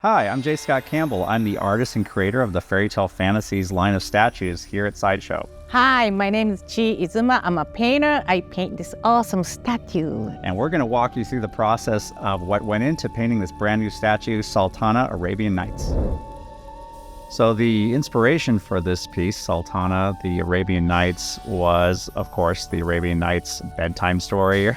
Hi, I'm J. Scott Campbell. I'm the artist and creator of the Fairytale Fantasies line of statues here at Sideshow. Hi, my name is Chi Izuma. I'm a painter. I paint this awesome statue. And we're going to walk you through the process of what went into painting this brand new statue, Sultana, Arabian Nights. So the inspiration for this piece, Sultana, the Arabian Nights, was, of course, the Arabian Nights bedtime story.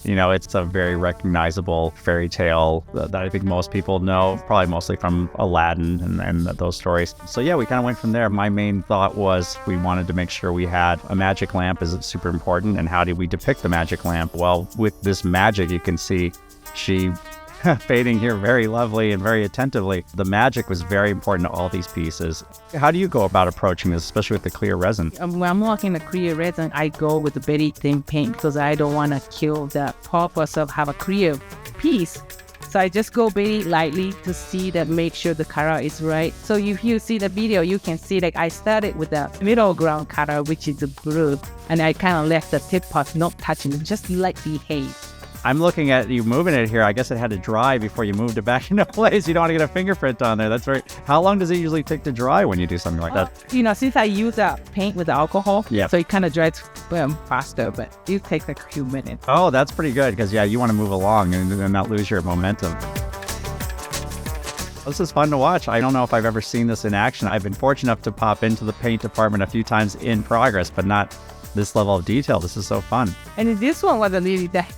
You know, it's a very recognizable fairy tale that I think most people know, probably mostly from Aladdin and those stories. So yeah, we kind of went from there. My main thought was we wanted to make sure we had a magic lamp is super important. And how do we depict the magic lamp? Well, with this magic, you can see she fading here very lovely and very attentively. The magic was very important to all these pieces. How do you go about approaching this, especially with the clear resin? When I'm working the clear resin, I go with a very thin paint because I don't want to kill the purpose of have a clear piece. So I just go very lightly to see that, make sure the color is right. So if you see the video, you can see like I started with the middle ground color, which is the blue, and I kind of left the tip part not touching it, just lightly haze. I'm looking at you moving it here. I guess it had to dry before you moved it back into place. You don't want to get a fingerprint on there. That's right. How long does it usually take to dry when you do something like that? You know, since I use paint with alcohol, yeah, so it kind of dries faster, but it takes like a few minutes. Oh, that's pretty good because, yeah, you want to move along and not lose your momentum. This is fun to watch. I don't know if I've ever seen this in action. I've been fortunate enough to pop into the paint department a few times in progress, but not this level of detail. This is so fun. And this one was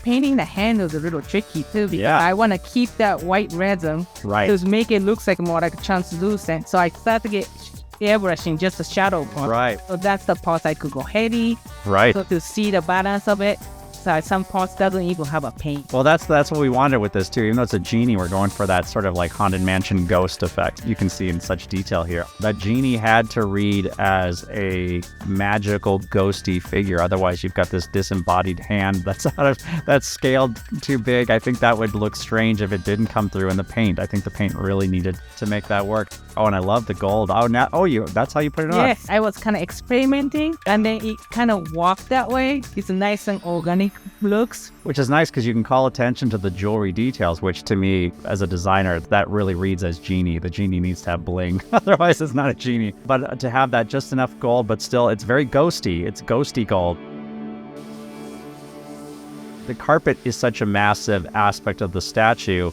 painting the hand was a little tricky too, because I want to keep that white resin to make it look like more like translucent. So I started to get airbrushing just a shadow part. Right. So that's the part I could go heavy. Right. So to see the balance of it. So some parts doesn't even have a paint. Well, that's what we wanted with this too. Even though it's a genie, we're going for that sort of like Haunted Mansion ghost effect. You can see in such detail here. That genie had to read as a magical ghosty figure. Otherwise, you've got this disembodied hand that's scaled too big. I think that would look strange if it didn't come through in the paint. I think the paint really needed to make that work. Oh, and I love the gold. That's how you put it on. Yes, I was kind of experimenting, and then it kind of walked that way. It's nice and organic looks. Which is nice because you can call attention to the jewelry details, which to me, as a designer, that really reads as genie. The genie needs to have bling. Otherwise, it's not a genie. But to have that just enough gold, but still, it's very ghosty. It's ghosty gold. The carpet is such a massive aspect of the statue.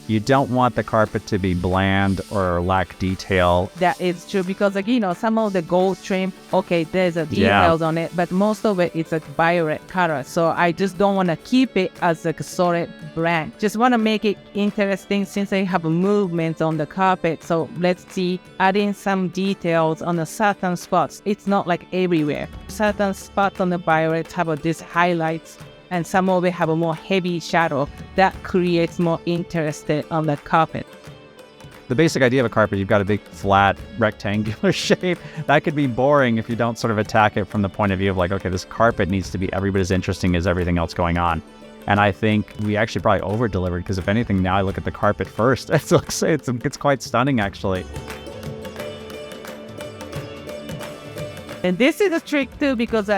You don't want the carpet to be bland or lack detail. That is true because, like, you know, some of the gold trim, there's a details on it, but most of it is a violet color. So I just don't want to keep it as like a solid brand. Just want to make it interesting since I have movements on the carpet. So let's see, adding some details on the certain spots. It's not like everywhere. Certain spots on the violet have these highlights, and some of it have a more heavy shadow that creates more interest on the carpet. The basic idea of a carpet, you've got a big flat rectangular shape. That could be boring if you don't sort of attack it from the point of view of like, okay, this carpet needs to be every bit as interesting as everything else going on. And I think we actually probably over-delivered because if anything, now I look at the carpet first. It's quite stunning, actually. And this is a trick too because,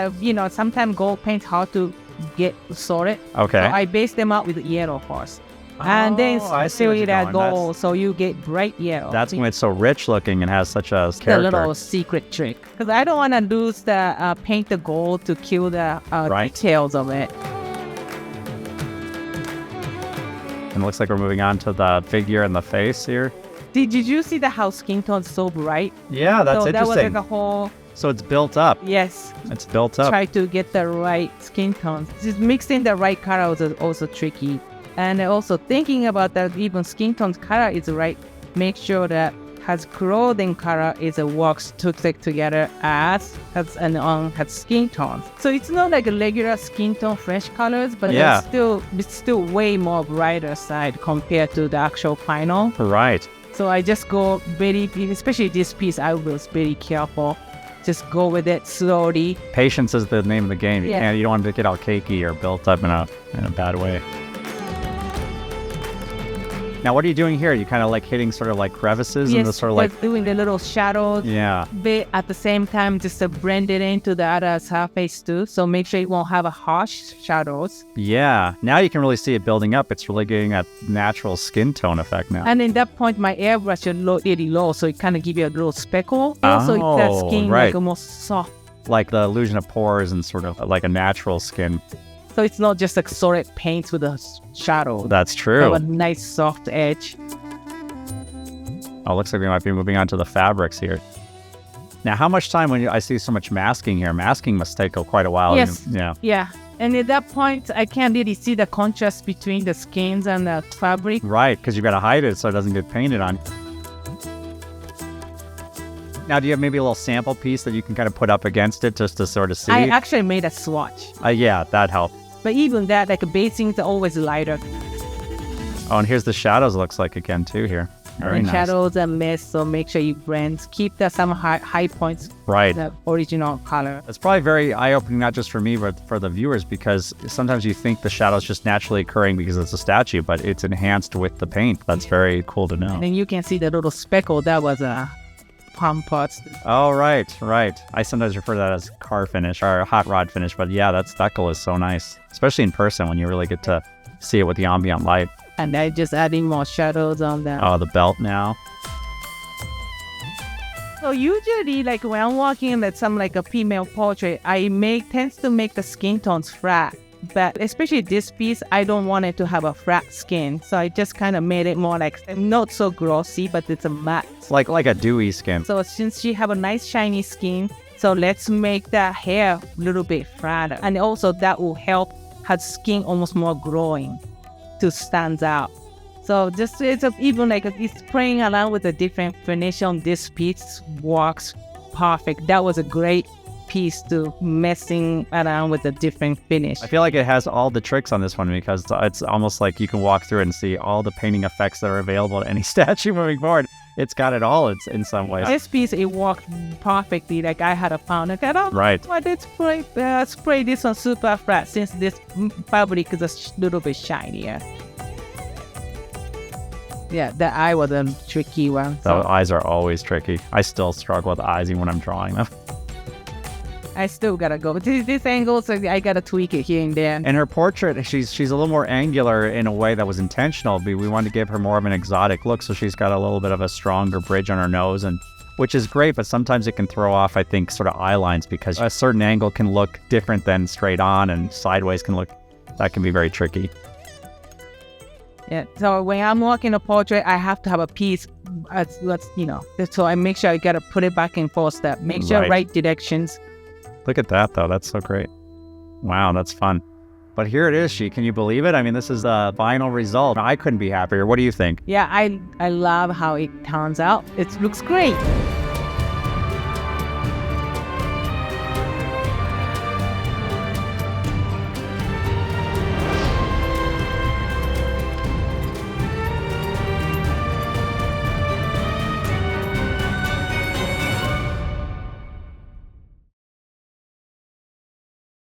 sometimes gold paint's hard to get sorted. Okay. So I base them out with yellow first. And then fill it at gold, so you get bright yellow. That's when it's so rich looking and has such a character. The little secret trick. Because I don't want to lose the paint the gold to kill the details of it. And it looks like we're moving on to the figure and the face here. Did you see how skin tone's so bright? Yeah, that's interesting. That was like a whole... So it's built up. Yes. It's built up. Try to get the right skin tone. Just mixing the right color was also tricky. And also thinking about that even skin tone's color is right. Make sure that has clothing color is works together as skin tones. So it's not like a regular skin tone fresh colors, but it's still way more brighter side compared to the actual final. Right. So I just go especially this piece, I was very careful. Just go with it slowly. Patience is the name of the game. Yeah. You don't want it to get all cakey or built up in a bad way. Now, what are you doing here? You kind of like hitting sort of like crevices and the sort of like doing the little shadows. Yeah. But at the same time, just to blend it into the other surface too. So make sure it won't have a harsh shadows. Yeah. Now you can really see it building up. It's really getting that natural skin tone effect now. And in that point, my airbrush should load really low, so it kind of give you a little speckle. So that skin like almost soft. Like the illusion of pores and sort of like a natural skin. So it's not just like solid paint with a shadow. That's true. A nice soft edge. Oh, looks like we might be moving on to the fabrics here. Now, how much time I see so much masking here? Masking must take quite a while. Yes. Yeah. Yeah. And at that point, I can't really see the contrast between the skins and the fabric. Right, because you've got to hide it so it doesn't get painted on. Now, do you have maybe a little sample piece that you can kind of put up against it just to sort of see? I actually made a swatch. Yeah, that helped. But even that, like basings are always lighter. Oh, and here's the shadows looks like again too here. Very nice. Shadows and mist, so make sure you blend. Keep some high points. Right. The original color. It's probably very eye-opening, not just for me, but for the viewers, because sometimes you think the shadow's just naturally occurring because it's a statue, but it's enhanced with the paint. That's very cool to know. And then you can see the little speckle. That was a palm parts. Oh, right. I sometimes refer to that as car finish or hot rod finish, but yeah, that speckle is so nice, especially in person when you really get to see it with the ambient light. And I just adding more shadows on that. Oh, the belt now. So usually, like when I'm walking at some like a female portrait, I tends to make the skin tones flat. But especially this piece, I don't want it to have a flat skin. So I just kind of made it more like, not so glossy, but it's a matte. Like a dewy skin. So since she have a nice shiny skin, so let's make that hair a little bit flatter. And also that will help her skin almost more glowing to stand out. So just even like it's playing around with a different finish on this piece works perfect. That was a great piece to messing around with a different finish. I feel like it has all the tricks on this one because it's almost like you can walk through and see all the painting effects that are available to any statue moving forward. It's got it all in some ways. This piece, it worked perfectly. Like I had a pound. Like, right. Well, let's spray this one super flat since this fabric is a little bit shinier. Yeah, the eye was a tricky one. So eyes are always tricky. I still struggle with eyes even when I'm drawing them. I still gotta go. This angle, so I gotta tweak it here and there. In her portrait, she's a little more angular in a way that was intentional. We wanted to give her more of an exotic look, so she's got a little bit of a stronger bridge on her nose, and which is great, but sometimes it can throw off, I think, sort of eye lines because a certain angle can look different than straight on, and sideways that can be very tricky. Yeah, so when I'm working a portrait, I have to have a piece, so I make sure I gotta put it back and forth step. Make sure right directions. Look at that, though. That's so great. Wow, that's fun. But here it is, can you believe it? I mean, this is the final result. I couldn't be happier. What do you think? Yeah, I love how it turns out. It looks great.